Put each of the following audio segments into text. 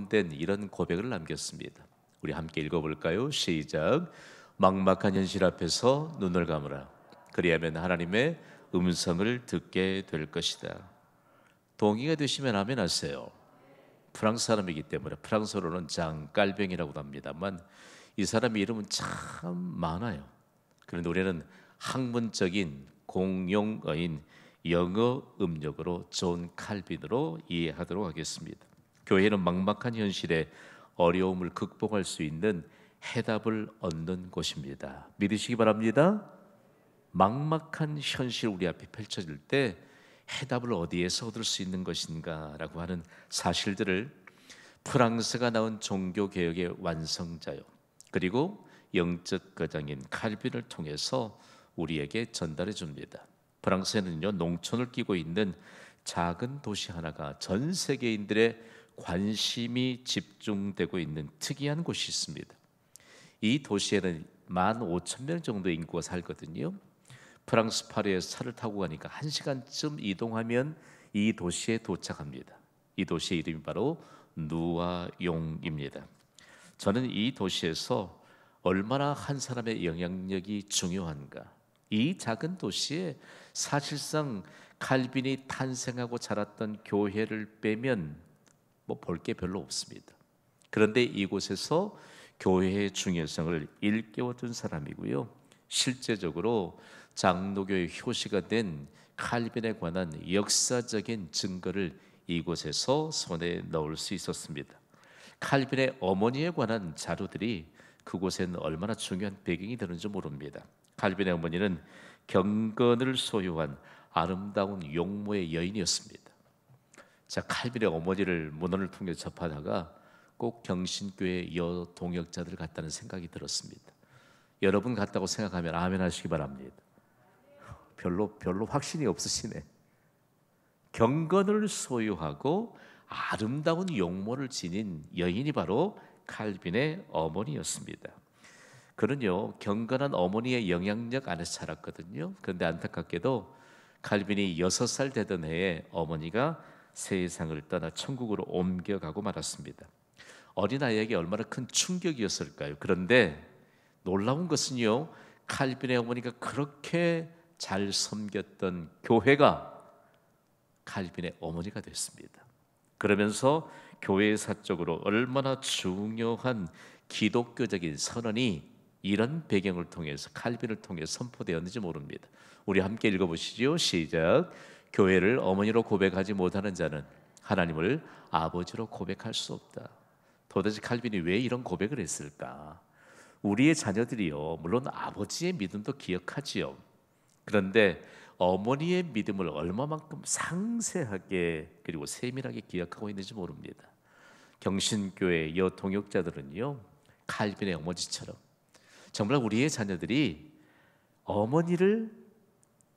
포함된 이런 고백을 남겼습니다. 우리 함께 읽어볼까요? 시작. 막막한 현실 앞에서 눈을 감으라. 그리하면 하나님의 음성을 듣게 될 것이다. 동의가 되시면 아멘 하세요. 프랑스 사람이기 때문에 프랑스어로는 장 깔뱅이라고도 합니다만 이 사람의 이름은 참 많아요. 그런데 우리는 학문적인 공용어인 영어 음력으로 존 칼빈으로 이해하도록 하겠습니다. 교회는 막막한 현실에 어려움을 극복할 수 있는 해답을 얻는 곳입니다. 믿으시기 바랍니다. 막막한 현실 우리 앞에 펼쳐질 때 해답을 어디에서 얻을 수 있는 것인가라고 하는 사실들을 프랑스가 낳은 종교개혁의 완성자요, 그리고 영적 거장인 칼빈을 통해서 우리에게 전달해 줍니다. 프랑스에는요, 농촌을 끼고 있는 작은 도시 하나가 전 세계인들의 관심이 집중되고 있는 특이한 곳이 있습니다. 이 도시에는 15,000명 정도의 인구가 살거든요. 프랑스 파리에서 차를 타고 가니까 1시간쯤 이동하면 이 도시에 도착합니다. 이 도시의 이름이 바로 누아용입니다. 저는 이 도시에서 얼마나 한 사람의 영향력이 중요한가, 이 작은 도시에 사실상 칼빈이 탄생하고 자랐던 교회를 빼면 뭐 볼 게 별로 없습니다. 그런데 이곳에서 교회의 중요성을 일깨워준 사람이고요, 실제적으로 장로교의 효시가 된 칼빈에 관한 역사적인 증거를 이곳에서 손에 넣을 수 있었습니다. 칼빈의 어머니에 관한 자료들이 그곳에는 얼마나 중요한 배경이 되는지 모릅니다. 칼빈의 어머니는 경건을 소유한 아름다운 용모의 여인이었습니다. 자, 칼빈의 어머니를 문헌을 통해 접하다가 꼭 경신교회 여동역자들 같다는 생각이 들었습니다. 여러분 같다고 생각하면 아멘 하시기 바랍니다. 별로 확신이 없으시네. 경건을 소유하고 아름다운 용모를 지닌 여인이 바로 칼빈의 어머니였습니다. 그는요, 경건한 어머니의 영향력 안에서 자랐거든요. 그런데 안타깝게도 칼빈이 6살 되던 해에 어머니가 세상을 떠나 천국으로 옮겨가고 말았습니다. 어린아이에게 얼마나 큰 충격이었을까요? 그런데 놀라운 것은요, 칼빈의 어머니가 그렇게 잘 섬겼던 교회가 칼빈의 어머니가 됐습니다. 그러면서 교회 사적으로 얼마나 중요한 기독교적인 선언이 이런 배경을 통해서, 칼빈을 통해 선포되었는지 모릅니다. 우리 함께 읽어보시죠. 시작. 교회를 어머니로 고백하지 못하는 자는 하나님을 아버지로 고백할 수 없다. 도대체 칼빈이 왜 이런 고백을 했을까? 우리의 자녀들이요, 물론 아버지의 믿음도 기억하지요. 그런데 어머니의 믿음을 얼마만큼 상세하게 그리고 세밀하게 기억하고 있는지 모릅니다. 경신교회 여동역자들은요, 칼빈의 어머니처럼 정말 우리의 자녀들이 어머니를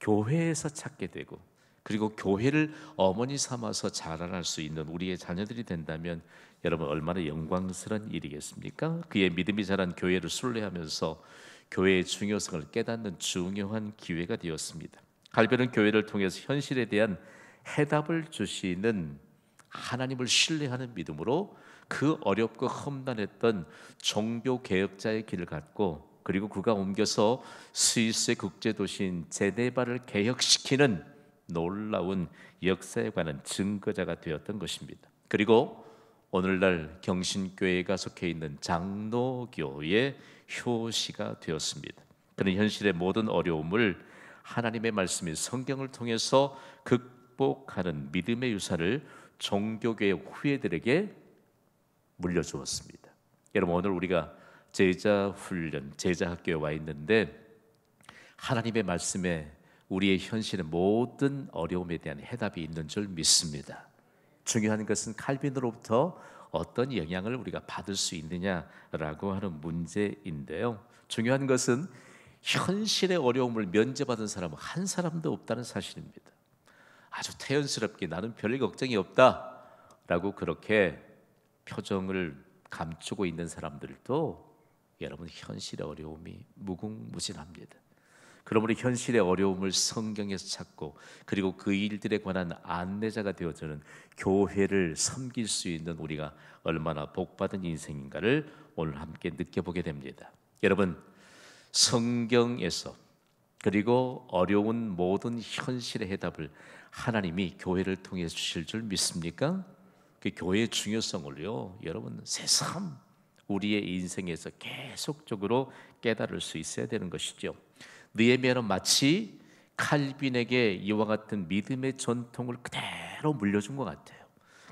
교회에서 찾게 되고, 그리고 교회를 어머니 삼아서 자라날 수 있는 우리의 자녀들이 된다면 여러분 얼마나 영광스러운 일이겠습니까? 그의 믿음이 자란 교회를 순례하면서 교회의 중요성을 깨닫는 중요한 기회가 되었습니다. 칼빈은 교회를 통해서 현실에 대한 해답을 주시는 하나님을 신뢰하는 믿음으로 그 어렵고 험난했던 종교 개혁자의 길을 갔고, 그리고 그가 옮겨서 스위스의 국제도시인 제네바를 개혁시키는 놀라운 역사에 관한 증거자가 되었던 것입니다. 그리고 오늘날 경신교회가 속해 있는 장로교의 효시가 되었습니다. 그는 현실의 모든 어려움을 하나님의 말씀인 성경을 통해서 극복하는 믿음의 유산을 종교교회 후예들에게 물려주었습니다. 여러분, 오늘 우리가 제자 훈련, 제자 학교에 와 있는데 하나님의 말씀에 우리의 현실의 모든 어려움에 대한 해답이 있는 줄 믿습니다. 중요한 것은 칼빈으로부터 어떤 영향을 우리가 받을 수 있느냐라고 하는 문제인데요, 중요한 것은 현실의 어려움을 면제받은 사람은 한 사람도 없다는 사실입니다. 아주 태연스럽게 나는 별 걱정이 없다라고 그렇게 표정을 감추고 있는 사람들도 여러분 현실의 어려움이 무궁무진합니다. 그러므로 현실의 어려움을 성경에서 찾고 그리고 그 일들에 관한 안내자가 되어주는 교회를 섬길 수 있는 우리가 얼마나 복받은 인생인가를 오늘 함께 느껴보게 됩니다. 여러분, 성경에서 그리고 어려운 모든 현실의 해답을 하나님이 교회를 통해 주실 줄 믿습니까? 그 교회의 중요성을요, 여러분 새삼 우리의 인생에서 계속적으로 깨달을 수 있어야 되는 것이죠. 느헤미야는 마치 칼빈에게 이와 같은 믿음의 전통을 그대로 물려준 것 같아요.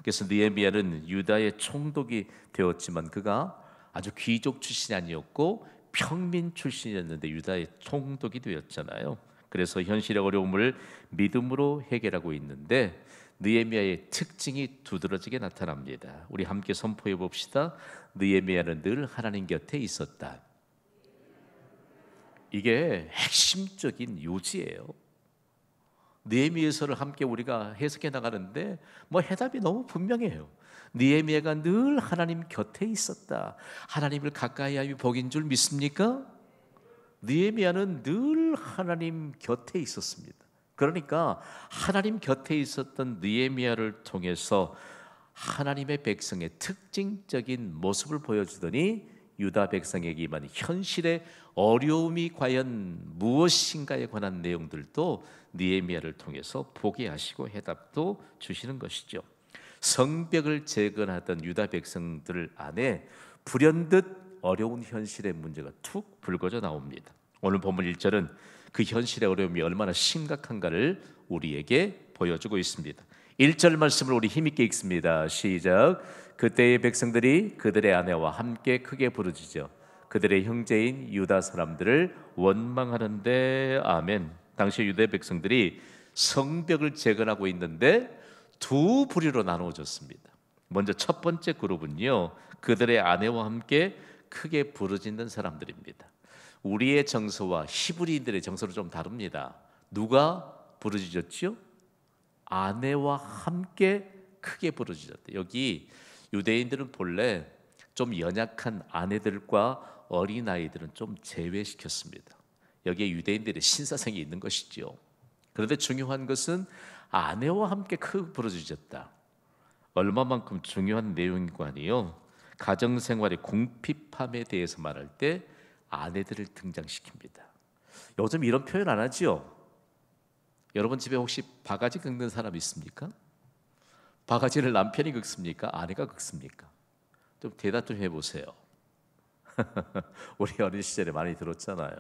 그래서 느헤미야는 유다의 총독이 되었지만 그가 아주 귀족 출신이 아니었고 평민 출신이었는데 유다의 총독이 되었잖아요. 그래서 현실의 어려움을 믿음으로 해결하고 있는데 느헤미야의 특징이 두드러지게 나타납니다. 우리 함께 선포해 봅시다. 느헤미야는 늘 하나님 곁에 있었다. 이게 핵심적인 요지예요. 느헤미야서를 함께 우리가 해석해 나가는데 뭐 해답이 너무 분명해요. 느헤미야가 늘 하나님 곁에 있었다. 하나님을 가까이 하며 복인 줄 믿습니까? 느헤미야는 늘 하나님 곁에 있었습니다. 그러니까 하나님 곁에 있었던 느헤미야를 통해서 하나님의 백성의 특징적인 모습을 보여주더니 유다 백성에게 임한 현실의 어려움이 과연 무엇인가에 관한 내용들도 느헤미야를 통해서 보게 하시고 해답도 주시는 것이죠. 성벽을 재건하던 유다 백성들 안에 불현듯 어려운 현실의 문제가 툭 불거져 나옵니다. 오늘 본문 1절은 그 현실의 어려움이 얼마나 심각한가를 우리에게 보여주고 있습니다. 1절 말씀을 우리 힘있게 읽습니다. 시작. 그때의 백성들이 그들의 아내와 함께 크게 부르짖어 그들의 형제인 유다 사람들을 원망하는데. 아멘. 당시 유대 백성들이 성벽을 재건하고 있는데 두 부류로 나누어졌습니다. 먼저 첫 번째 그룹은요, 그들의 아내와 함께 크게 부르짖는 사람들입니다. 우리의 정서와 히브리인들의 정서는 좀 다릅니다. 누가 부르짖었죠? 아내와 함께 크게 부르짖었다. 여기 유대인들은 본래 좀 연약한 아내들과 어린아이들은 좀 제외시켰습니다. 여기에 유대인들의 신사성이 있는 것이죠. 그런데 중요한 것은 아내와 함께 크게 부르짖었다. 얼마만큼 중요한 내용인고 아니요, 가정생활의 궁핍함에 대해서 말할 때 아내들을 등장시킵니다. 요즘 이런 표현 안 하지요? 여러분 집에 혹시 바가지 긁는 사람 있습니까? 바가지를 남편이 긁습니까? 아내가 긁습니까? 좀 대답 좀 해보세요. 우리 어린 시절에 많이 들었잖아요.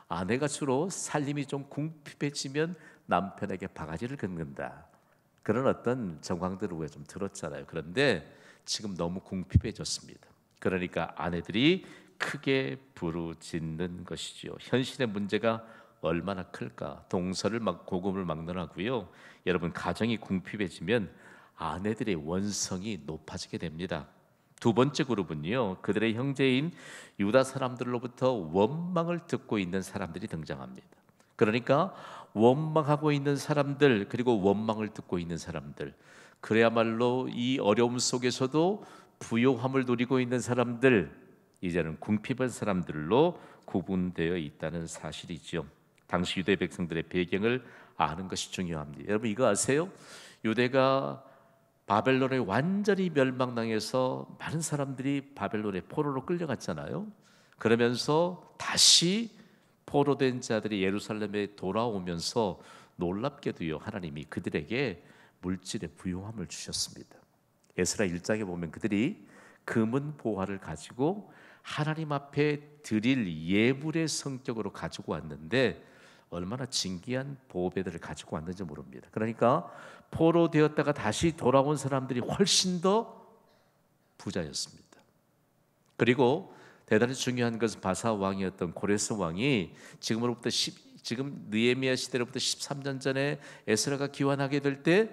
아내가 주로 살림이 좀 궁핍해지면 남편에게 바가지를 긁는다. 그런 어떤 정황들을 우리가 좀 들었잖아요. 그런데 지금 너무 궁핍해졌습니다. 그러니까 아내들이 크게 부르짖는 것이죠. 현실의 문제가 얼마나 클까? 동서를 고금을 막론하고요. 여러분, 가정이 궁핍해지면 아내들의 원성이 높아지게 됩니다. 두 번째 그룹은요, 그들의 형제인 유다 사람들로부터 원망을 듣고 있는 사람들이 등장합니다. 그러니까 원망하고 있는 사람들, 그리고 원망을 듣고 있는 사람들, 그래야말로 이 어려움 속에서도 부요함을 누리고 있는 사람들, 이제는 궁핍한 사람들로 구분되어 있다는 사실이죠. 당시 유대 백성들의 배경을 아는 것이 중요합니다. 여러분 이거 아세요? 유대가 바벨론에 완전히 멸망당해서 많은 사람들이 바벨론의 포로로 끌려갔잖아요. 그러면서 다시 포로된 자들이 예루살렘에 돌아오면서 놀랍게도요, 하나님이 그들에게 물질의 부요함을 주셨습니다. 에스라 1장에 보면 그들이 금은 보화를 가지고 하나님 앞에 드릴 예물의 성격으로 가지고 왔는데 얼마나 진귀한 보배들을 가지고 왔는지 모릅니다. 그러니까 포로 되었다가 다시 돌아온 사람들이 훨씬 더 부자였습니다. 그리고 대단히 중요한 것은 바사 왕이었던 고레스 왕이 지금 느헤미야 시대로부터 13년 전에 에스라가 기환하게 될 때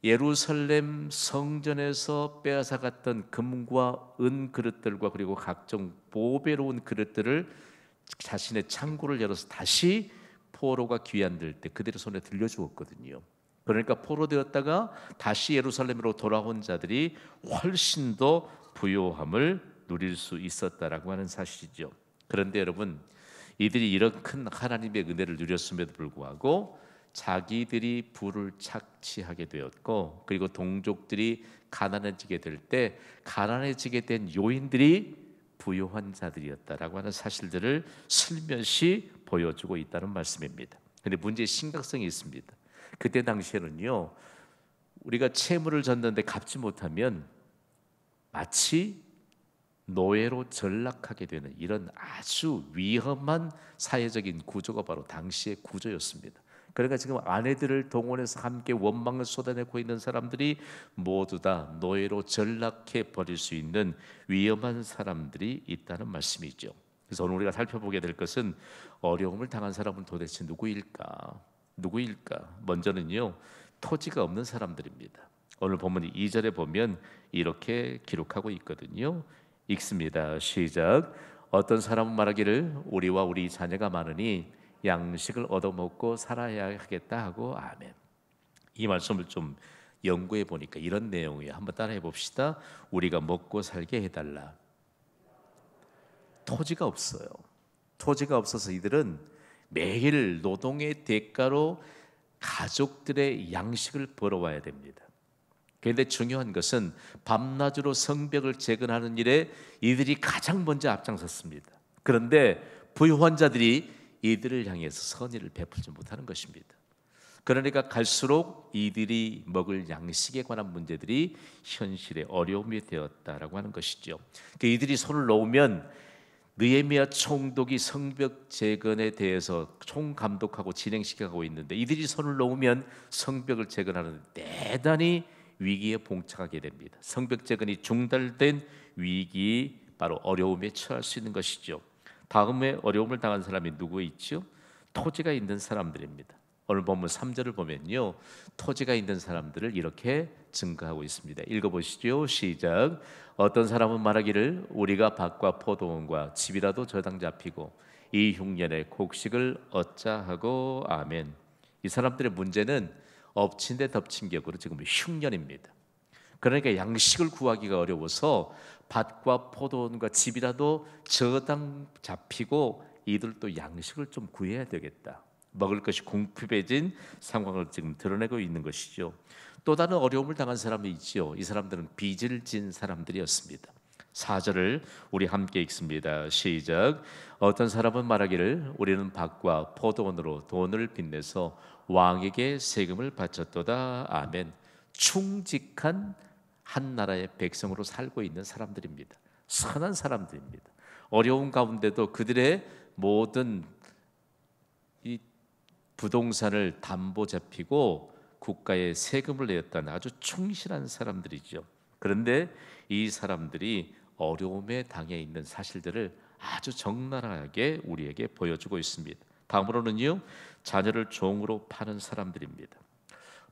예루살렘 성전에서 빼앗아갔던 금과 은 그릇들과 그리고 각종 보배로운 그릇들을 자신의 창고를 열어서 다시 포로가 귀환될 때 그들의 손에 들려주었거든요. 그러니까 포로되었다가 다시 예루살렘으로 돌아온 자들이 훨씬 더 부요함을 누릴 수 있었다라고 하는 사실이죠. 그런데 여러분, 이들이 이런 큰 하나님의 은혜를 누렸음에도 불구하고 자기들이 부를 착취하게 되었고, 그리고 동족들이 가난해지게 될 때 가난해지게 된 요인들이 부유한 자들이었다라고 하는 사실들을 슬며시 보여주고 있다는 말씀입니다. 근데 문제의 심각성이 있습니다. 그때 당시에는요, 우리가 채무를 졌는데 갚지 못하면 마치 노예로 전락하게 되는 이런 아주 위험한 사회적인 구조가 바로 당시의 구조였습니다. 그러니까 지금 아내들을 동원해서 함께 원망을 쏟아내고 있는 사람들이 모두 다 노예로 전락해 버릴 수 있는 위험한 사람들이 있다는 말씀이죠. 그래서 오늘 우리가 살펴보게 될 것은 어려움을 당한 사람은 도대체 누구일까? 먼저는요, 토지가 없는 사람들입니다. 오늘 본문 2절에 보면 이렇게 기록하고 있거든요. 읽습니다. 시작. 어떤 사람은 말하기를 우리와 우리 자녀가 많으니 양식을 얻어먹고 살아야 하겠다 하고 아멘. 이 말씀을 좀 연구해 보니까 이런 내용이에요. 한번 따라해 봅시다. 우리가 먹고 살게 해달라. 토지가 없어요. 토지가 없어서 이들은 매일 노동의 대가로 가족들의 양식을 벌어와야 됩니다. 그런데 중요한 것은 밤낮으로 성벽을 재건하는 일에 이들이 가장 먼저 앞장섰습니다. 그런데 부유한 자들이 이들을 향해서 선의를 베풀지 못하는 것입니다. 그러니까 갈수록 이들이 먹을 양식에 관한 문제들이 현실의 어려움이 되었다라고 하는 것이죠. 이들이 손을 놓으면 느헤미야 총독이 성벽 재건에 대해서 총감독하고 진행시켜가고 있는데, 이들이 손을 놓으면 성벽을 재건하는 대단히 위기에 봉착하게 됩니다. 성벽 재건이 중단된 위기, 바로 어려움에 처할 수 있는 것이죠. 다음에 어려움을 당한 사람이 누구 있죠? 토지가 있는 사람들입니다. 오늘 본문 3절을 보면요, 토지가 있는 사람들을 이렇게 증거하고 있습니다. 읽어보시죠. 시작. 어떤 사람은 말하기를 우리가 밭과 포도원과 집이라도 저당 잡히고 이 흉년에 곡식을 얻자 하고 아멘. 이 사람들의 문제는 엎친 데 덮친 격으로 지금 흉년입니다. 그러니까 양식을 구하기가 어려워서 밭과 포도원과 집이라도 저당 잡히고 이들도 양식을 좀 구해야 되겠다. 먹을 것이 궁핍해진 상황을 지금 드러내고 있는 것이죠. 또 다른 어려움을 당한 사람이 있죠. 이 사람들은 빚을 진 사람들이었습니다. 4절을 우리 함께 읽습니다. 시작. 어떤 사람은 말하기를 우리는 밭과 포도원으로 돈을 빚내서 왕에게 세금을 바쳤도다. 아멘. 충직한 한 나라의 백성으로 살고 있는 사람들입니다. 선한 사람들입니다. 어려운 가운데도 그들의 모든 이 부동산을 담보 잡히고 국가에 세금을 내었다는 아주 충실한 사람들이죠. 그런데 이 사람들이 어려움에 당해 있는 사실들을 아주 적나라하게 우리에게 보여주고 있습니다. 다음으로는요, 자녀를 종으로 파는 사람들입니다.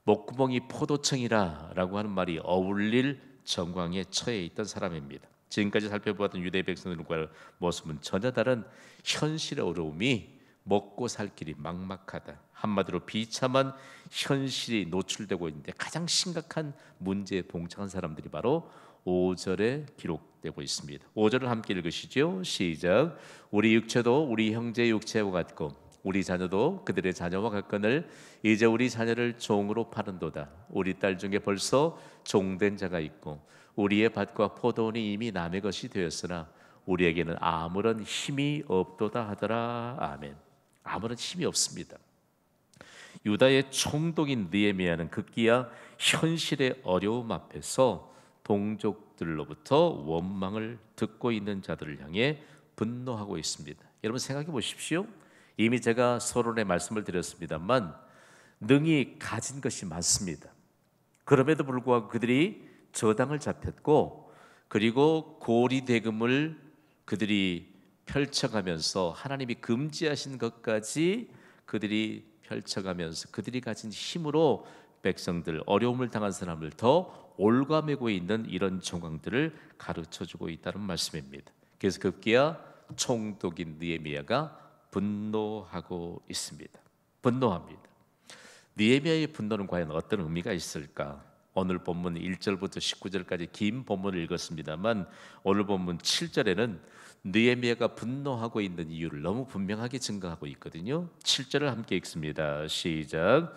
목구멍이 포도청이라라고 하는 말이 어울릴 정황에 처해 있던 사람입니다. 지금까지 살펴보았던 유대 백성들과의 모습은 전혀 다른 현실의 어려움이 먹고 살 길이 막막하다, 한마디로 비참한 현실이 노출되고 있는데 가장 심각한 문제에 봉착한 사람들이 바로 5절에 기록되고 있습니다. 5절을 함께 읽으시죠. 시작. 우리 육체도 우리 형제의 육체와 같고 우리 자녀도 그들의 자녀와 같거늘 이제 우리 자녀를 종으로 파는도다. 우리 딸 중에 벌써 종된 자가 있고 우리의 밭과 포도원이 이미 남의 것이 되었으나 우리에게는 아무런 힘이 없도다 하더라. 아멘. 아무런 힘이 없습니다. 유다의 총독인 느헤미야는 급기야 현실의 어려움 앞에서 동족들로부터 원망을 듣고 있는 자들을 향해 분노하고 있습니다. 여러분 생각해 보십시오. 이미 제가 서론에 말씀을 드렸습니다만 능히 가진 것이 많습니다. 그럼에도 불구하고 그들이 저당을 잡혔고, 그리고 고리대금을 그들이 펼쳐가면서 하나님이 금지하신 것까지 그들이 펼쳐가면서 그들이 가진 힘으로 백성들, 어려움을 당한 사람을 더 올가매고 있는 이런 정황들을 가르쳐주고 있다는 말씀입니다. 그래서 급기야 총독인 느헤미야가 분노하고 있습니다. 분노합니다. 느헤미야의 분노는 과연 어떤 의미가 있을까? 오늘 본문 1절부터 19절까지 긴 본문을 읽었습니다만 오늘 본문 7절에는 느헤미야가 분노하고 있는 이유를 너무 분명하게 증거하고 있거든요. 7절을 함께 읽습니다. 시작.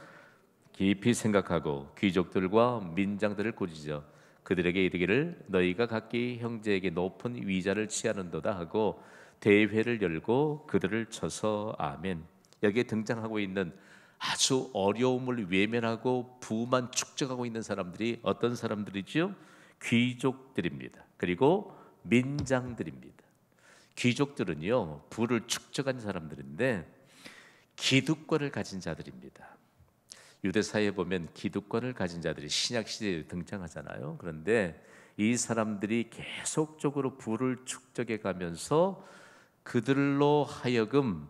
깊이 생각하고 귀족들과 민장들을 꾸짖어 그들에게 이르기를 너희가 각기 형제에게 높은 위자를 취하는도다 하고 대회를 열고 그들을 쳐서 아멘. 여기에 등장하고 있는 아주 어려움을 외면하고 부만 축적하고 있는 사람들이 어떤 사람들이죠? 귀족들입니다. 그리고 민장들입니다. 귀족들은요, 부를 축적한 사람들인데 기득권을 가진 자들입니다. 유대 사회에 보면 기득권을 가진 자들이 신약 시대에 등장하잖아요. 그런데 이 사람들이 계속적으로 부를 축적해 가면서 그들로 하여금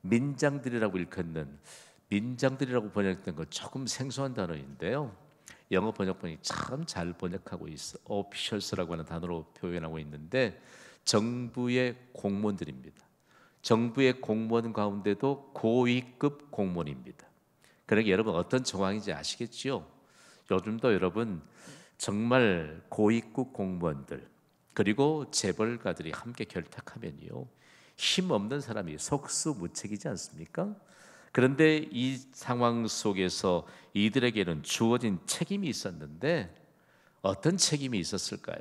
민장들이라고 일컫는, 민장들이라고 번역된 건 조금 생소한 단어인데요. 영어 번역본이 참 잘 번역하고 있어. officials라고 하는 단어로 표현하고 있는데 정부의 공무원들입니다. 정부의 공무원 가운데도 고위급 공무원입니다. 그러니까 여러분 어떤 정황인지 아시겠죠? 요즘도 여러분 정말 고위급 공무원들 그리고 재벌가들이 함께 결탁하면요, 힘없는 사람이 속수무책이지 않습니까? 그런데 이 상황 속에서 이들에게는 주어진 책임이 있었는데 어떤 책임이 있었을까요?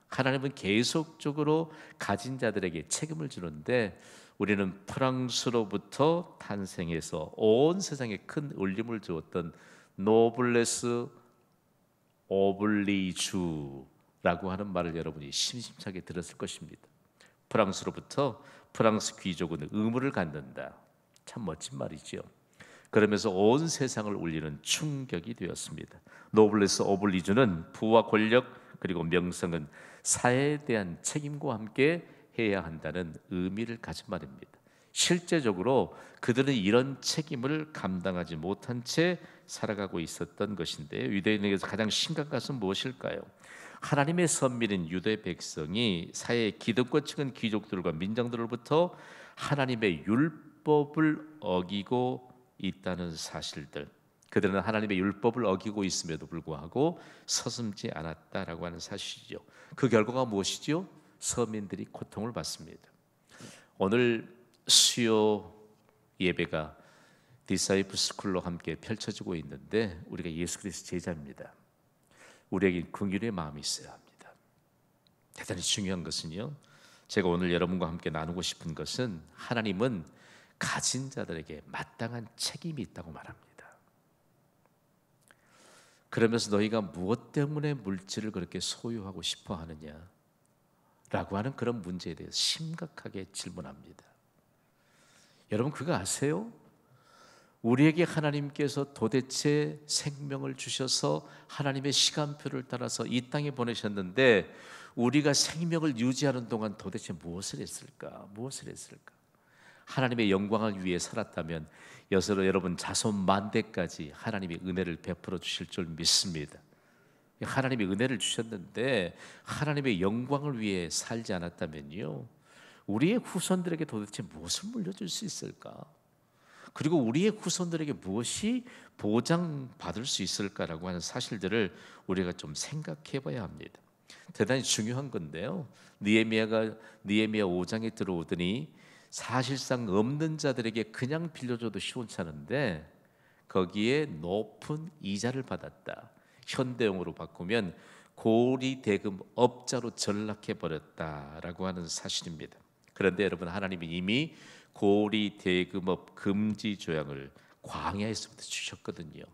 하나님은 계속적으로 가진 자들에게 책임을 주는데 우리는 프랑스로부터 탄생해서 온 세상에 큰 울림을 주었던 노블레스 오블리주라고 하는 말을 여러분이 심심찮게 들었을 것입니다. 프랑스로부터 프랑스 귀족은 의무를 갖는다. 참 멋진 말이죠. 그러면서 온 세상을 울리는 충격이 되었습니다. 노블레스 오블리주는 부와 권력 그리고 명성은 사회에 대한 책임과 함께 해야 한다는 의미를 가진 말입니다. 실제적으로 그들은 이런 책임을 감당하지 못한 채 살아가고 있었던 것인데요. 유대인에게서 가장 심각한 것은 무엇일까요? 하나님의 선민인 유대 백성이 사회의 기득권층은 귀족들과 민장들로부터 하나님의 율법을 어기고 있다는 사실들, 그들은 하나님의 율법을 어기고 있음에도 불구하고 서슴지 않았다라고 하는 사실이죠. 그 결과가 무엇이죠? 서민들이 고통을 받습니다. 오늘 수요 예배가 디사이플 스쿨로 함께 펼쳐지고 있는데 우리가 예수 그리스도 제자입니다. 우리에게 긍휼의 마음이 있어야 합니다. 대단히 중요한 것은요, 제가 오늘 여러분과 함께 나누고 싶은 것은 하나님은 가진 자들에게 마땅한 책임이 있다고 말합니다. 그러면서 너희가 무엇 때문에 물질을 그렇게 소유하고 싶어 하느냐 라고 하는 그런 문제에 대해서 심각하게 질문합니다. 여러분 그거 아세요? 우리에게 하나님께서 도대체 생명을 주셔서 하나님의 시간표를 따라서 이 땅에 보내셨는데 우리가 생명을 유지하는 동안 도대체 무엇을 했을까? 무엇을 했을까? 하나님의 영광을 위해 살았다면 여러분 자손 만대까지 하나님의 은혜를 베풀어 주실 줄 믿습니다. 하나님의 은혜를 주셨는데 하나님의 영광을 위해 살지 않았다면요, 우리의 후손들에게 도대체 무엇을 물려줄 수 있을까? 그리고 우리의 후손들에게 무엇이 보장받을 수 있을까라고 하는 사실들을 우리가 좀 생각해 봐야 합니다. 대단히 중요한 건데요, 느헤미야 5장에 들어오더니 사실상 없는 자들에게 그냥 빌려줘도 시원찮은데 거기에 높은 이자를 받았다. 현대용어로 바꾸면 고리대금 업자로 전락해 버렸다라고 하는 사실입니다. 그런데 여러분 하나님이 이미 고리대금업 금지 조약을 광야에서부터 주셨거든요.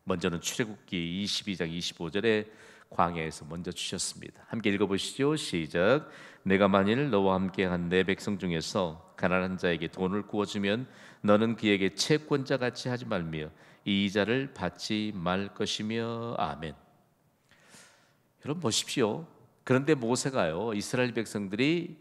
먼저는 출애굽기 22장 25절에 광야에서 먼저 주셨습니다. 함께 읽어보시죠. 시작. 내가 만일 너와 함께한 내 백성 중에서 가난한 자에게 돈을 구워주면 너는 그에게 채권자 같이 하지 말며 이 이자를 받지 말 것이며 아멘. 여러분 보십시오. 그런데 모세가요, 이스라엘 백성들이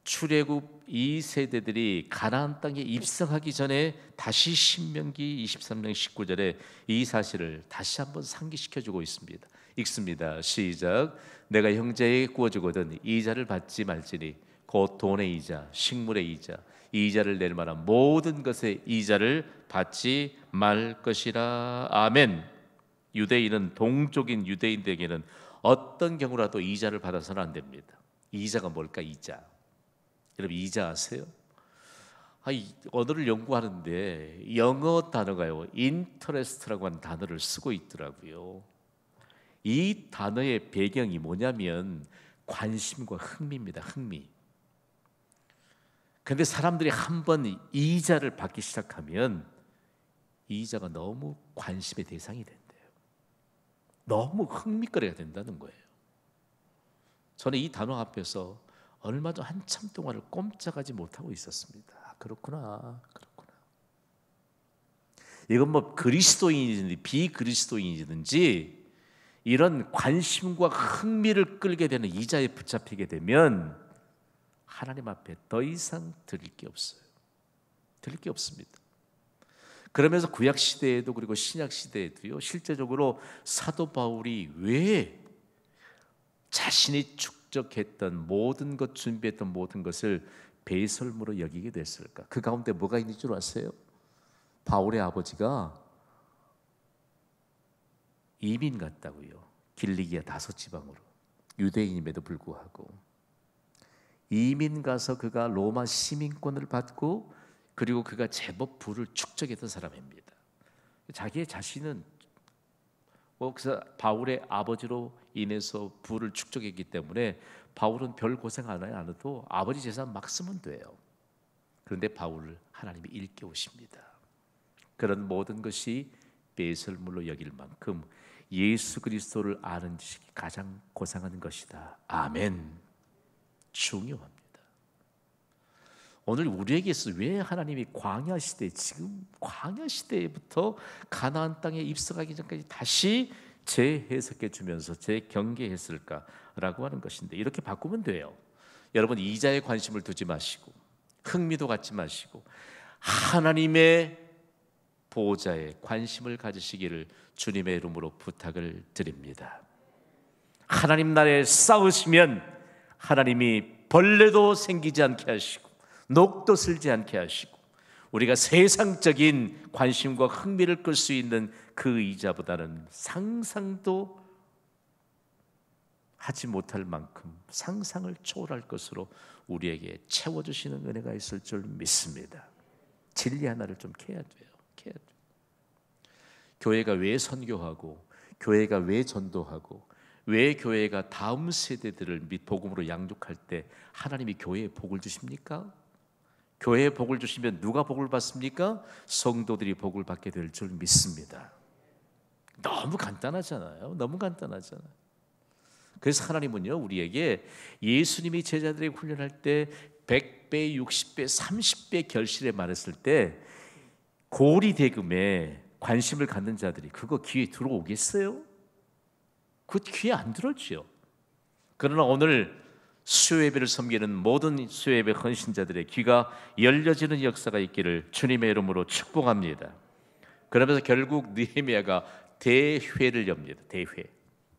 출애굽 2세대들이 가나안 땅에 입성하기 전에 다시 신명기 23장 19절에 이 사실을 다시 한번 상기시켜주고 있습니다. 읽습니다. 시작. 내가 형제에게 구워주거든 이자를 받지 말지니 곧 돈의 이자, 식물의 이자, 이자를 낼 만한 모든 것의 이자를 받지 말 것이라. 아멘. 유대인은 동족인 유대인들에게는 어떤 경우라도 이자를 받아서는 안 됩니다. 이자가 뭘까? 이자. 여러분 이자 아세요? 언어를 연구하는데 영어 단어가요, interest라고 하는 단어를 쓰고 있더라고요. 이 단어의 배경이 뭐냐면 관심과 흥미입니다. 흥미. 근데 사람들이 한번 이자를 받기 시작하면 이자가 너무 관심의 대상이 된대요. 너무 흥미거리가 된다는 거예요. 저는 이 단어 앞에서 얼마 전 한참 동안을 꼼짝하지 못하고 있었습니다. 그렇구나. 이건 뭐 그리스도인이든지 비그리스도인이든지 이런 관심과 흥미를 끌게 되는 이자에 붙잡히게 되면 하나님 앞에 더 이상 드릴 게 없어요. 드릴 게 없습니다. 그러면서 구약 시대에도 그리고 신약 시대에도요, 실제적으로 사도 바울이 왜 자신이 축적했던 모든 것, 준비했던 모든 것을 배설물로 여기게 됐을까? 그 가운데 뭐가 있는 줄 아세요? 바울의 아버지가 이민 갔다고요. 길리기아 다섯 지방으로. 유대인임에도 불구하고 이민 가서 그가 로마 시민권을 받고 그리고 그가 제법 부를 축적했던 사람입니다. 자기의 자신은 그래서 바울의 아버지로 인해서 부를 축적했기 때문에 바울은 별 고생 안 해도 아버지 재산 막 쓰면 돼요. 그런데 바울을 하나님이 일깨우십니다. 그런 모든 것이 배설물로 여길 만큼 예수 그리스도를 아는 지식이 가장 고상한 것이다. 아멘. 중요합니다. 오늘 우리에게서 왜 하나님이 광야 시대, 지금 광야 시대부터 가나안 땅에 입성하기 전까지 다시 재해석해 주면서 재경계했을까라고 하는 것인데, 이렇게 바꾸면 돼요. 여러분 이자에 관심을 두지 마시고 흥미도 갖지 마시고 하나님의 보호자에 관심을 가지시기를 주님의 이름으로 부탁을 드립니다. 하나님 나라에 싸우시면 하나님이 벌레도 생기지 않게 하시고 녹도 슬지 않게 하시고 우리가 세상적인 관심과 흥미를 끌 수 있는 그 이자보다는 상상도 하지 못할 만큼 상상을 초월할 것으로 우리에게 채워주시는 은혜가 있을 줄 믿습니다. 진리 하나를 좀 캐야 돼요. 교회가 왜 선교하고 교회가 왜 전도하고 왜 교회가 다음 세대들을 복음으로 양육할 때 하나님이 교회에 복을 주십니까? 교회에 복을 주시면 누가 복을 받습니까? 성도들이 복을 받게 될 줄 믿습니다. 너무 간단하잖아요. 그래서 하나님은요, 우리에게 예수님이 제자들에게 훈련할 때 100배, 60배, 30배 결실에 말했을 때 고리대금에 관심을 갖는 자들이 그거 귀에 들어오겠어요? 그 귀에 안 들어오죠. 그러나 오늘 수요예배를 섬기는 모든 수요예배 헌신자들의 귀가 열려지는 역사가 있기를 주님의 이름으로 축복합니다. 그러면서 결국 느헤미야가 대회를 엽니다. 대회.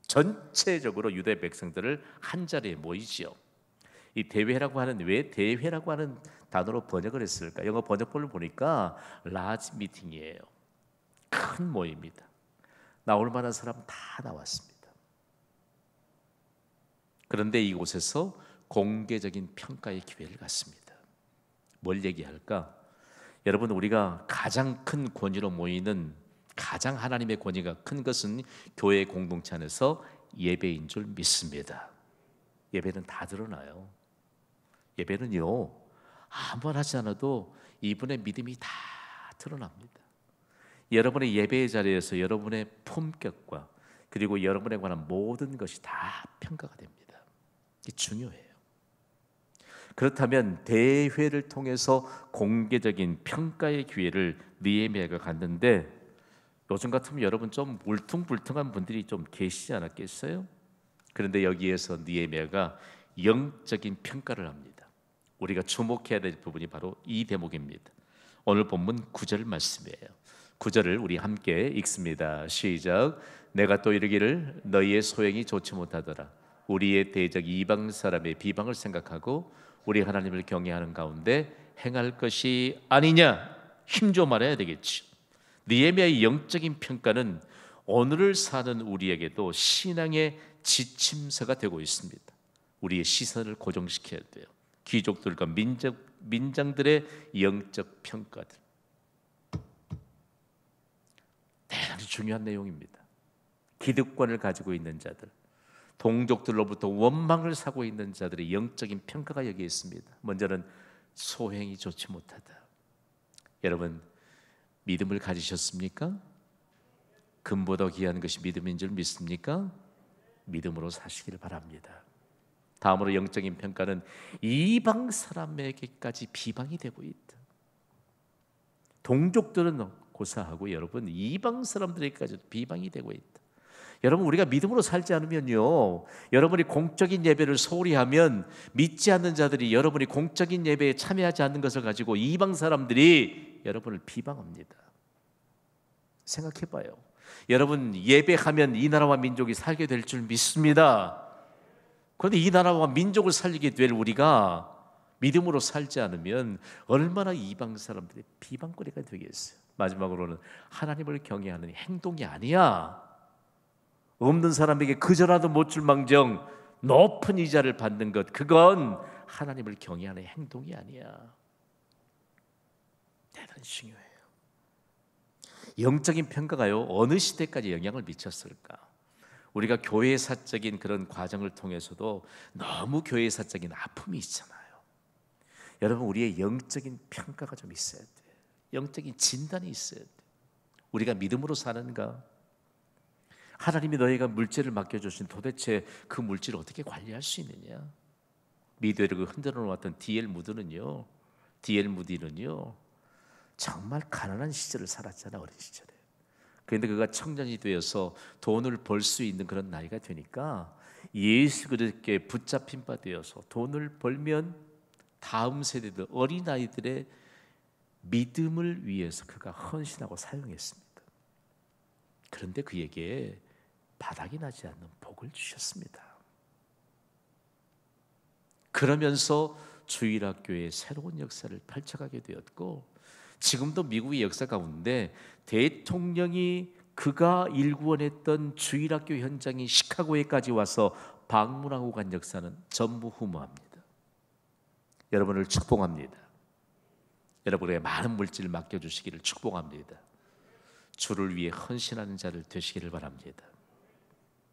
전체적으로 유대 백성들을 한 자리에 모이지요. 이 대회라고 하는, 왜 대회라고 하는 단어로 번역을 했을까? 영어 번역본을 보니까 라지 미팅이에요. 큰 모임이다. 나올 만한 사람 다 나왔습니다. 그런데 이곳에서 공개적인 평가의 기회를 갖습니다. 뭘 얘기할까? 여러분, 우리가 가장 큰 권위로 모이는, 가장 하나님의 권위가 큰 것은 교회 공동체 안에서 예배인 줄 믿습니다. 예배는 다 드러나요. 예배는요, 아무나 하지 않아도 이분의 믿음이 다 드러납니다. 여러분의 예배의 자리에서 여러분의 품격과 그리고 여러분에 관한 모든 것이 다 평가가 됩니다. 이게 중요해요. 그렇다면 대회를 통해서 공개적인 평가의 기회를 느헤미야가 갖는데, 요즘 같으면 여러분 좀 울퉁불퉁한 분들이 좀 계시지 않았겠어요? 그런데 여기에서 느헤미야가 영적인 평가를 합니다. 우리가 주목해야 될 부분이 바로 이 대목입니다. 오늘 본문 9절 말씀이에요. 9절을 우리 함께 읽습니다. 시작. 내가 또 이르기를 너희의 소행이 좋지 못하더라. 우리의 대적 이방 사람의 비방을 생각하고 우리 하나님을 경외하는 가운데 행할 것이 아니냐. 힘줘 말해야 되겠죠. 느헤미야의 영적인 평가는 오늘을 사는 우리에게도 신앙의 지침서가 되고 있습니다. 우리의 시선을 고정시켜야 돼요. 귀족들과 민장들의 영적 평가들, 대단히 중요한 내용입니다. 기득권을 가지고 있는 자들, 동족들로부터 원망을 사고 있는 자들의 영적인 평가가 여기에 있습니다. 먼저는 소행이 좋지 못하다. 여러분, 믿음을 가지셨습니까? 금보다 귀한 것이 믿음인 줄 믿습니까? 믿음으로 사시기를 바랍니다. 다음으로 영적인 평가는 이방 사람에게까지 비방이 되고 있다. 동족들은 고사하고 여러분, 이방 사람들에게까지 비방이 되고 있다. 여러분, 우리가 믿음으로 살지 않으면요, 여러분이 공적인 예배를 소홀히 하면 믿지 않는 자들이 여러분이 공적인 예배에 참여하지 않는 것을 가지고 이방 사람들이 여러분을 비방합니다. 생각해봐요. 여러분, 예배하면 이 나라와 민족이 살게 될 줄 믿습니다. 그런데 이 나라와 민족을 살리게 될 우리가 믿음으로 살지 않으면 얼마나 이방 사람들의 비방거리가 되겠어요. 마지막으로는 하나님을 경외하는 행동이 아니야. 없는 사람에게 그저라도 못 줄 망정 높은 이자를 받는 것, 그건 하나님을 경외하는 행동이 아니야. 대단히 중요해요. 영적인 평가가요, 어느 시대까지 영향을 미쳤을까? 우리가 교회사적인 그런 과정을 통해서도 너무 교회사적인 아픔이 있잖아요. 여러분, 우리의 영적인 평가가 좀 있어야 돼요. 영적인 진단이 있어야 돼요. 우리가 믿음으로 사는가? 하나님이 너희가 물질을 맡겨주신 도대체 그 물질을 어떻게 관리할 수 있느냐? 미드를 흔들어 놓았던 D.L. 무디는요, 정말 가난한 시절을 살았잖아, 어린 시절에. 그런데 그가 청년이 되어서 돈을 벌 수 있는 그런 나이가 되니까 예수 그리스도께 붙잡힌 바 되어서 돈을 벌면 다음 세대들, 어린아이들의 믿음을 위해서 그가 헌신하고 사용했습니다. 그런데 그에게 바닥이 나지 않는 복을 주셨습니다. 그러면서 주일학교의 새로운 역사를 펼쳐가게 되었고, 지금도 미국의 역사 가운데 대통령이 그가 일구원했던 주일학교 현장인 시카고에까지 와서 방문하고 간 역사는 전무후무합니다. 여러분을 축복합니다. 여러분에게 많은 물질을 맡겨주시기를 축복합니다. 주를 위해 헌신하는 자를 되시기를 바랍니다.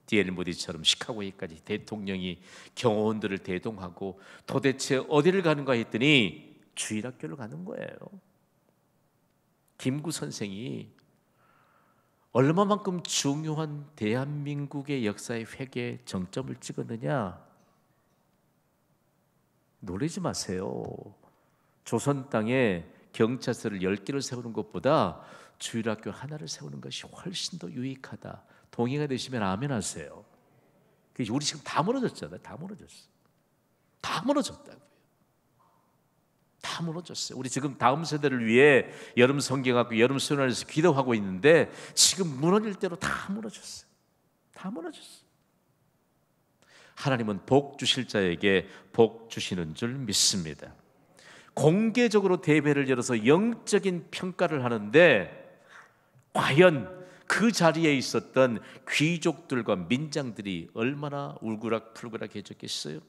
D.L. 무디처럼 시카고에까지 대통령이 경호원들을 대동하고 도대체 어디를 가는가 했더니 주일학교를 가는 거예요. 김구 선생이 얼마만큼 중요한 대한민국의 역사의 회개에 정점을 찍었느냐? 놀라지 마세요. 조선 땅에 경찰서를 10개를 세우는 것보다 주일학교 하나를 세우는 것이 훨씬 더 유익하다. 동의가 되시면 아멘 하세요. 우리 지금 다 무너졌잖아요. 다 무너졌다고요. 다 무너졌어요. 우리 지금 다음 세대를 위해 여름 성경학교, 여름 수련회에서 기도하고 있는데 지금 무너질 대로 다 무너졌어요. 다 무너졌어요. 하나님은 복 주실 자에게 복 주시는 줄 믿습니다. 공개적으로 대회를 열어서 영적인 평가를 하는데 과연 그 자리에 있었던 귀족들과 민장들이 얼마나 울그락불그락해졌겠어요?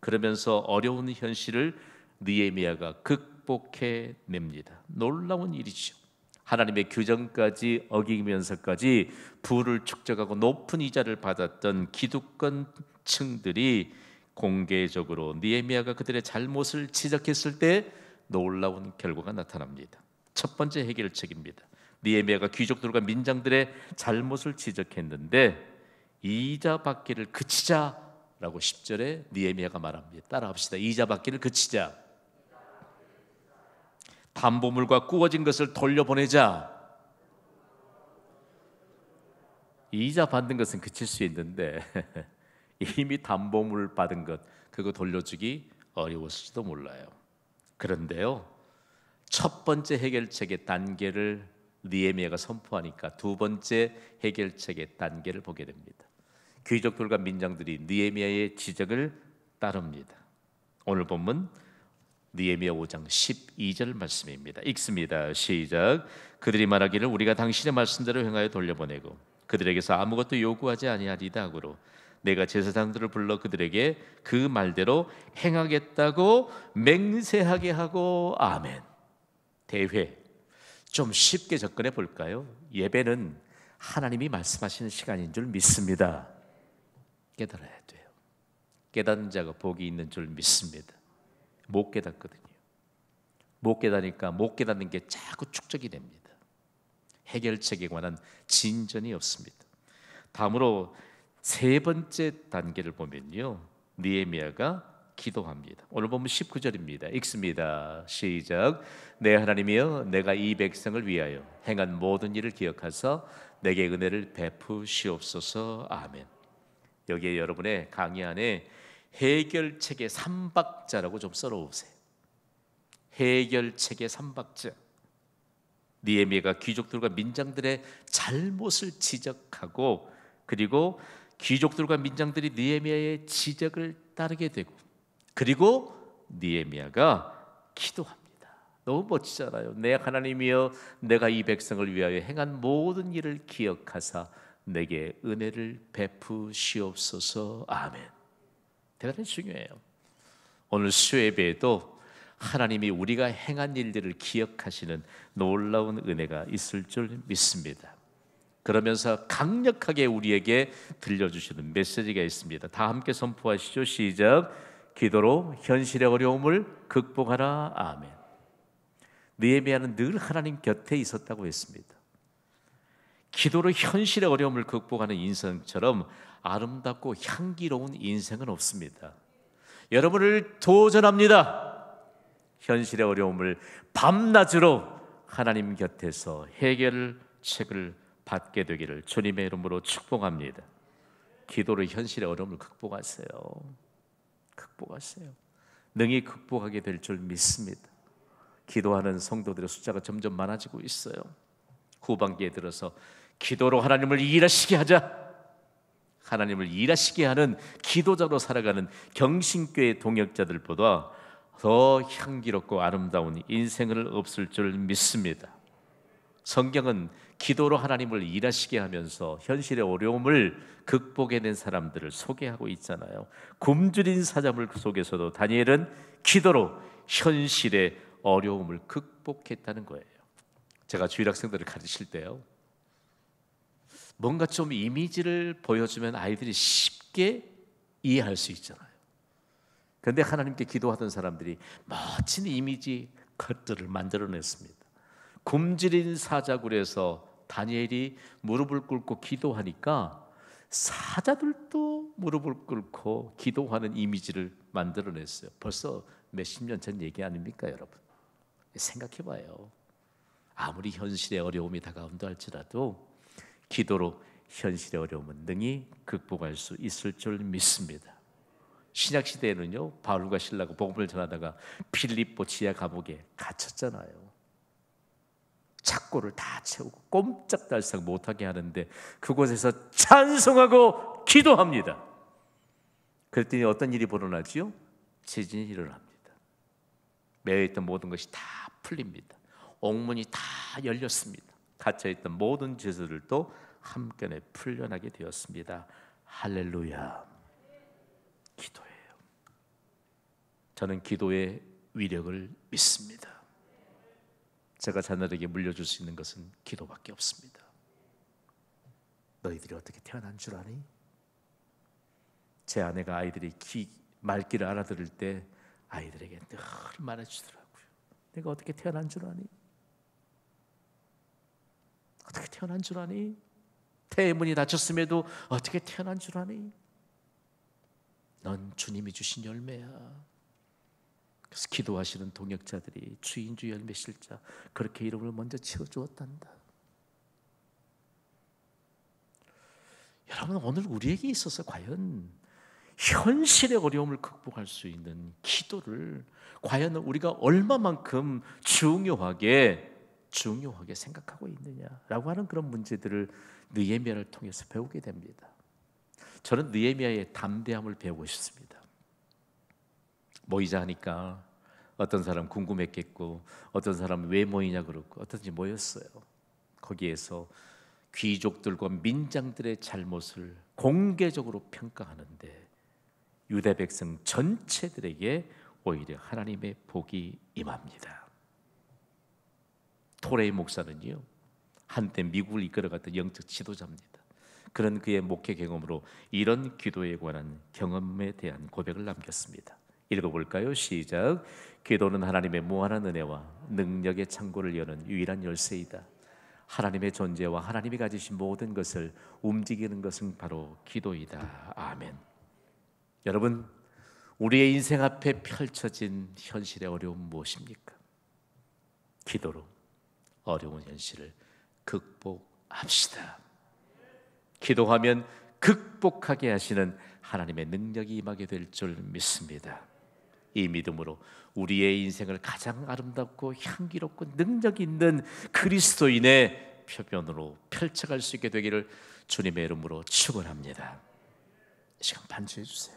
그러면서 어려운 현실을 느헤미야가 극복해냅니다. 놀라운 일이죠. 하나님의 규정까지 어기면서까지 부를 축적하고 높은 이자를 받았던 기득권층들이 공개적으로 느헤미야가 그들의 잘못을 지적했을 때 놀라운 결과가 나타납니다. 첫 번째 해결책입니다. 느헤미야가 귀족들과 민장들의 잘못을 지적했는데 이자 받기를 그치자라고 10절에 느헤미야가 말합니다. 따라합시다. 이자 받기를 그치자. 담보물과 구워진 것을 돌려보내자. 이자 받는 것은 그칠 수 있는데 이미 담보물 받은 것 그거 돌려주기 어려웠을지도 몰라요. 그런데요, 첫 번째 해결책의 단계를 느헤미야가 선포하니까 두 번째 해결책의 단계를 보게 됩니다. 귀족들과 민장들이 느헤미야의 지적을 따릅니다. 오늘 본문 느헤미야 5장 12절 말씀입니다. 읽습니다. 시작. 그들이 말하기를 우리가 당신의 말씀대로 행하여 돌려보내고 그들에게서 아무것도 요구하지 아니하리다 하고로 내가 제사장들을 불러 그들에게 그 말대로 행하겠다고 맹세하게 하고. 아멘. 대회 좀 쉽게 접근해 볼까요? 예배는 하나님이 말씀하시는 시간인 줄 믿습니다. 깨달아야 돼요. 깨닫는 자가 복이 있는 줄 믿습니다. 못 깨닫거든요. 못 깨닫으니까 못 깨닫는 게 자꾸 축적이 됩니다. 해결책에 관한 진전이 없습니다. 다음으로 세 번째 단계를 보면요, 느헤미야가 기도합니다. 오늘 보면 19절입니다. 읽습니다. 시작. 내 하나님이여, 내가 이 백성을 위하여 행한 모든 일을 기억하사 내게 은혜를 베푸시옵소서. 아멘. 여기에 여러분의 강의 안에 해결책의 삼박자라고 좀 써놓으세요. 해결책의 삼박자. 느헤미야가 귀족들과 민장들의 잘못을 지적하고, 그리고 귀족들과 민장들이 느헤미야의 지적을 따르게 되고, 그리고 느헤미야가 기도합니다. 너무 멋지잖아요. 내 하나님이여, 내가 이 백성을 위하여 행한 모든 일을 기억하사 내게 은혜를 베푸시옵소서. 아멘. 대단히 중요해요. 오늘 수요예배에도 하나님이 우리가 행한 일들을 기억하시는 놀라운 은혜가 있을 줄 믿습니다. 그러면서 강력하게 우리에게 들려주시는 메시지가 있습니다. 다 함께 선포하시죠. 시작. 기도로 현실의 어려움을 극복하라. 아멘. 느헤미야는 늘 하나님 곁에 있었다고 했습니다. 기도로 현실의 어려움을 극복하는 인생처럼 아름답고 향기로운 인생은 없습니다. 여러분을 도전합니다. 현실의 어려움을 밤낮으로 하나님 곁에서 해결책을 받게 되기를 주님의 이름으로 축복합니다. 기도로 현실의 어려움을 극복하세요. 극복하세요. 능히 극복하게 될 줄 믿습니다. 기도하는 성도들의 숫자가 점점 많아지고 있어요. 후반기에 들어서 기도로 하나님을 일하시게 하자. 하나님을 일하시게 하는 기도자로 살아가는 경신교회 동역자들보다 더 향기롭고 아름다운 인생을 없을 줄 믿습니다. 성경은 기도로 하나님을 일하시게 하면서 현실의 어려움을 극복해낸 사람들을 소개하고 있잖아요. 굶주린 사자물 속에서도 다니엘은 기도로 현실의 어려움을 극복했다는 거예요. 제가 주일 학생들을 가르칠 때요, 뭔가 좀 이미지를 보여주면 아이들이 쉽게 이해할 수 있잖아요. 그런데 하나님께 기도하던 사람들이 멋진 이미지 것들을 만들어냈습니다. 굶주린 사자굴에서 다니엘이 무릎을 꿇고 기도하니까 사자들도 무릎을 꿇고 기도하는 이미지를 만들어냈어요. 벌써 몇십 년 전 얘기 아닙니까, 여러분? 생각해봐요. 아무리 현실의 어려움이 다가온다 할지라도 기도로 현실의 어려움은 능히 극복할 수 있을 줄 믿습니다. 신약 시대에는요, 바울과 실라가 복음을 전하다가 필립보 지하 감옥에 갇혔잖아요. 착고를 다 채우고 꼼짝달싹 못하게 하는데 그곳에서 찬송하고 기도합니다. 그랬더니 어떤 일이 벌어나지요? 지진이 일어납니다. 매여있던 모든 것이 다 풀립니다. 옥문이 다 열렸습니다. 갇혀있던 모든 죄들도 한꺼번에 풀려나게 되었습니다. 할렐루야. 기도예요. 저는 기도의 위력을 믿습니다. 제가 자녀에게 물려줄 수 있는 것은 기도밖에 없습니다. 너희들이 어떻게 태어난 줄 아니? 제 아내가 아이들이 말귀를 알아들을 때 아이들에게 늘 말해주더라고요. 내가 어떻게 태어난 줄 아니? 어떻게 태어난 줄 아니? 태문이 닫혔음에도 어떻게 태어난 줄 아니? 넌 주님이 주신 열매야. 그래서 기도하시는 동역자들이 주인주 열매 실자 그렇게 이름을 먼저 지어주었단다. 여러분, 오늘 우리에게 있어서 과연 현실의 어려움을 극복할 수 있는 기도를 과연 우리가 얼마만큼 중요하게 생각하고 있느냐라고 하는 그런 문제들을 느헤미야를 통해서 배우게 됩니다. 저는 느헤미야의 담대함을 배우고 싶습니다. 모이자 하니까 어떤 사람 궁금했겠고, 어떤 사람은 왜 모이냐 그러고, 어떤지 모였어요. 거기에서 귀족들과 민장들의 잘못을 공개적으로 평가하는데 유대 백성 전체들에게 오히려 하나님의 복이 임합니다. 토레이 목사는요, 한때 미국을 이끌어갔던 영적 지도자입니다. 그런 그의 목회 경험으로 이런 기도에 관한 경험에 대한 고백을 남겼습니다. 읽어볼까요? 시작. 기도는 하나님의 무한한 은혜와 능력의 창고를 여는 유일한 열쇠이다. 하나님의 존재와 하나님이 가지신 모든 것을 움직이는 것은 바로 기도이다. 아멘. 여러분, 우리의 인생 앞에 펼쳐진 현실의 어려움 무엇입니까? 기도로 어려운 현실을 극복합시다. 기도하면 극복하게 하시는 하나님의 능력이 임하게 될 줄 믿습니다. 이 믿음으로 우리의 인생을 가장 아름답고 향기롭고 능력 있는 그리스도인의 표변으로 펼쳐갈 수 있게 되기를 주님의 이름으로 축원합니다. 이 시간 반주해 주세요.